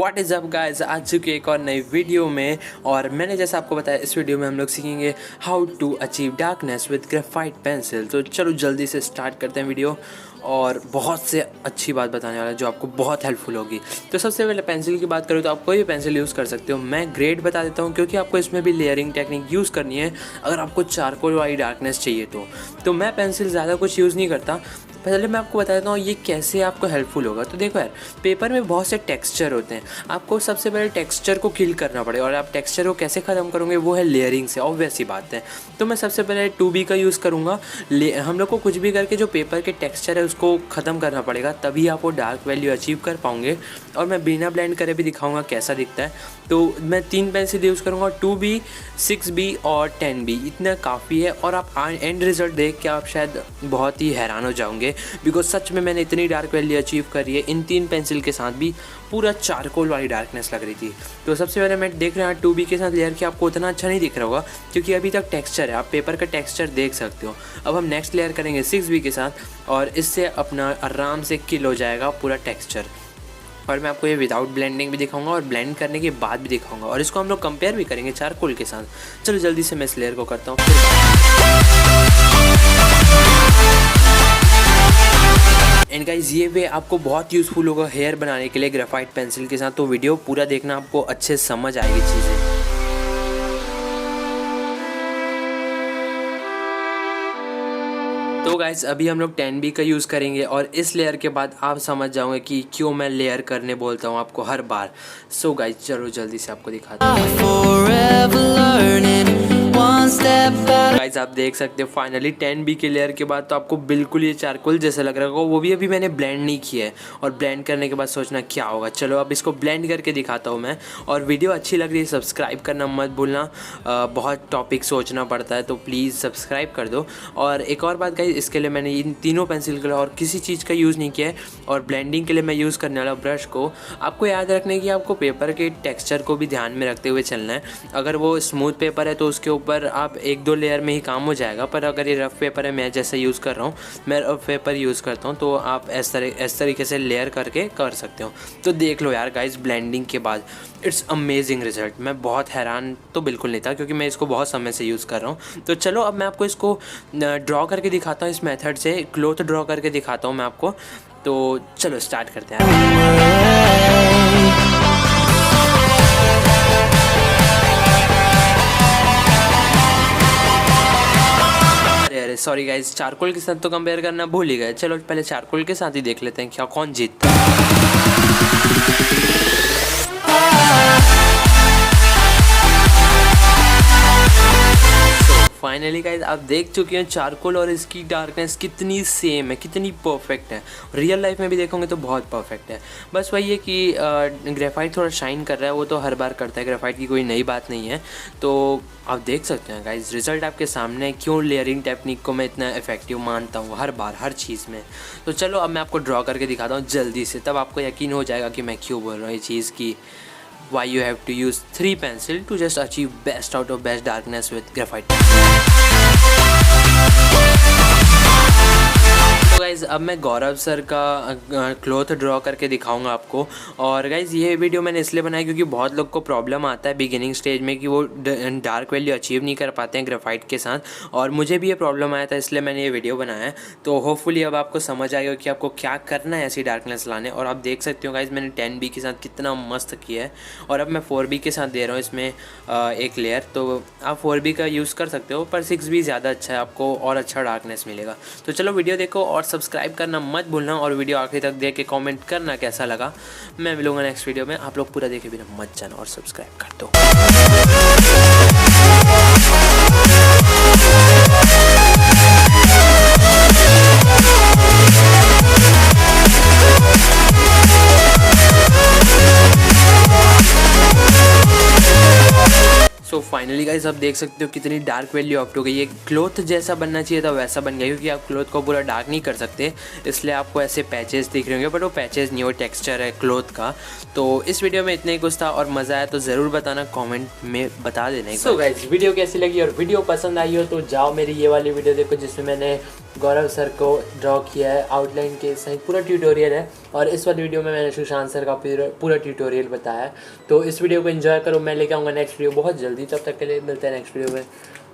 What is up guys, आ चुके एक और नई वीडियो में। और मैंने जैसा आपको बताया इस वीडियो में हम लोग सीखेंगे how to achieve darkness with graphite pencil. तो चलो जल्दी से स्टार्ट करते हैं वीडियो। और बहुत से अच्छी बात बताने वाला है जो आपको बहुत हेल्पफुल होगी। तो सबसे पहले पेंसिल की बात करूँ तो आप कोई भी पेंसिल यूज़ कर सकते हो। मैं ग्रेड बता देता हूँ क्योंकि आपको इसमें भी लेयरिंग टेक्निक यूज़ करनी है अगर आपको चारकोल वाली डार्कनेस चाहिए तो मैं पेंसिल ज़्यादा कुछ यूज़ नहीं करता। पहले मैं आपको बता देता हूँ ये कैसे आपको हेल्पफुल होगा। तो देखो यार, पेपर में बहुत से टेक्सचर होते हैं, आपको सबसे पहले टेक्सचर को किल करना पड़ेगा। और आप टेक्सचर को कैसे ख़त्म करोगे, वो है लेयरिंग से, ऑब्वियस सी बात है। तो मैं सबसे पहले 2B का यूज़ करूँगा। हम लोग को कुछ भी करके जो पेपर के टेक्सचर है उसको ख़त्म करना पड़ेगा, तभी आप वो डार्क वैल्यू अचीव कर पाओगे। और मैं बिना ब्लेंड करे भी दिखाऊँगा कैसा दिखता है। तो मैं 3 पेंसिल यूज़ करूँगा, 2B, 6B और 10B, इतना काफ़ी है। और आप एंड रिज़ल्ट देख के आप शायद बहुत ही हैरान हो जाओगे, बिकॉज सच में मैंने इतनी डार्क वैल्यू अचीव करी है। इन 3 पेंसिल के साथ भी पूरा चारकोल वाली डार्कनेस लग रही थी। तो सबसे पहले मैं देख रहा हूँ 2B के साथ लेयर कि आपको उतना अच्छा नहीं दिख रहा होगा क्योंकि अभी तक टेक्सचर है, आप पेपर का टेक्सचर देख सकते हो। अब हम नेक्स्ट लेयर करेंगे 6B के साथ और इससे अपना आराम से किल हो जाएगा पूरा टेक्सचर। और मैं आपको ये विदाउट ब्लेंडिंग भी दिखाऊंगा और ब्लेंड करने के बाद भी दिखाऊंगा, और इसको हम लोग कंपेयर भी करेंगे चारकोल के साथ। चलो जल्दी से मैं इस लेयर को करता हूँ। एंड गाइस, ये वे आपको बहुत यूज़फुल होगा हेयर बनाने के लिए ग्रेफाइट पेंसिल के साथ। तो वीडियो पूरा देखना, आपको अच्छे समझ आएगी चीज़ें। तो गाइस, अभी हम लोग 10B का यूज़ करेंगे और इस लेयर के बाद आप समझ जाओगे कि क्यों मैं लेयर करने बोलता हूँ आपको हर बार। सो गाइस, चलो जल्दी से आपको दिखाता हूँ। गाइस, आप देख सकते हो फाइनली 10B के लेयर के बाद तो आपको बिल्कुल ये चारकोल जैसा लग रहा होगा। वो भी अभी मैंने ब्लेंड नहीं किया है, और ब्लेंड करने के बाद सोचना क्या होगा। चलो अब इसको ब्लेंड करके दिखाता हूँ मैं। और वीडियो अच्छी लग रही है सब्सक्राइब करना मत भूलना। बहुत टॉपिक सोचना पड़ता है तो प्लीज़ सब्सक्राइब कर दो। और एक और बात गाइस, इसके लिए मैंने इन तीनों पेंसिल के लिए और किसी चीज़ का यूज़ नहीं किया है। और ब्लेंडिंग के लिए मैं यूज़ करने वाला ब्रश को आपको याद रखने की, आपको पेपर के टेक्सचर को भी ध्यान में रखते हुए चलना है। अगर वो स्मूथ पेपर है तो उसके ऊपर आप 1-2 लेयर में ही काम हो जाएगा, पर अगर ये रफ़ पेपर है, मैं जैसे यूज़ कर रहा हूँ, मैं रफ़ पेपर यूज़ करता हूँ, तो आप इस तरीके से लेयर करके कर सकते हो। तो देख लो यार गाइस, ब्लेंडिंग के बाद इट्स अमेजिंग रिजल्ट। मैं बहुत हैरान तो बिल्कुल नहीं था क्योंकि मैं इसको बहुत समय से यूज़ कर रहा हूँ। तो चलो अब मैं आपको इसको ड्रॉ करके दिखाता हूँ, इस मेथड से क्लॉथ ड्रॉ करके दिखाता हूँ मैं आपको। तो चलो स्टार्ट करते हैं। अरे सॉरी गाइस, चारकोल के साथ तो कंपेयर करना भूल ही गए। चलो पहले चारकोल के साथ ही देख लेते हैं क्या कौन जीतता है। फाइनली गाइस, आप देख चुके हैं चारकोल और इसकी डार्कनेस कितनी सेम है, कितनी परफेक्ट है। रियल लाइफ में भी देखोगे तो बहुत परफेक्ट है। बस वही है कि ग्रेफाइट थोड़ा शाइन कर रहा है, वो तो हर बार करता है, ग्रेफाइट की कोई नई बात नहीं है। तो आप देख सकते हैं गाइस, रिजल्ट आपके सामने है। क्यों लेयरिंग टेक्निक को मैं इतना इफेक्टिव मानता हूँ हर बार हर चीज़ में। तो चलो अब मैं आपको ड्रॉ करके दिखाता हूँ जल्दी से, तब आपको यकीन हो जाएगा कि मैं क्यों बोल रहा हूँ ये चीज़ की why you have to use 3 pencil to just achieve best out of best darkness with graphite। तो गाइज़, अब मैं गौरव सर का क्लॉथ ड्रॉ करके दिखाऊंगा आपको। और गाइज़, ये वीडियो मैंने इसलिए बनाई क्योंकि बहुत लोग को प्रॉब्लम आता है बिगिनिंग स्टेज में कि वो डार्क वैल्यू अचीव नहीं कर पाते हैं ग्रेफाइट के साथ, और मुझे भी ये प्रॉब्लम आया था, इसलिए मैंने ये वीडियो बनाया है। तो होपफुली अब आपको समझ आएगा कि आपको क्या करना है ऐसी डार्कनेस लाने। और आप देख सकते हो गाइज़, मैंने 10B के साथ कितना मस्त किया है। और अब मैं 4B के साथ दे रहा हूँ इसमें एक लेयर। तो आप 4B का यूज़ कर सकते हो, पर 6B ज़्यादा अच्छा है, आपको और अच्छा डार्कनेस मिलेगा। तो चलो वीडियो देखो और सब्सक्राइब करना मत भूलना, और वीडियो आखिरी तक देख के कमेंट करना कैसा लगा। मैं मिलूंगा नेक्स्ट वीडियो में। आप लोग पूरा देखे बिना मत जाना और सब्सक्राइब कर दो। सो फाइनली गाइस, आप देख सकते हो कितनी डार्क वैल्यू अप हो गई है। क्लॉथ जैसा बनना चाहिए था वैसा बन गया, क्योंकि आप क्लॉथ को पूरा डार्क नहीं कर सकते, इसलिए आपको ऐसे पैचेस दिख रहे होंगे, बट वो पैचेस नहीं, वो टेक्सचर है क्लॉथ का। तो इस वीडियो में इतना ही कुछ था, और मज़ा आया तो ज़रूर बताना, कमेंट में बता देना। सो गाइस, वीडियो कैसी लगी और वीडियो पसंद आई हो तो जाओ मेरी ये वाली वीडियो देखो जिसमें मैंने गौरव सर को ड्रॉ किया है, आउटलाइन के सहित पूरा ट्यूटोरियल है। और इस वाली वीडियो में मैंने सुशांत सर का पूरा ट्यूटोरियल बताया है। तो इस वीडियो को एंजॉय करो, मैं लेके आऊँगा नेक्स्ट वीडियो बहुत जल्दी। तब तक के लिए मिलते हैं नेक्स्ट वीडियो में।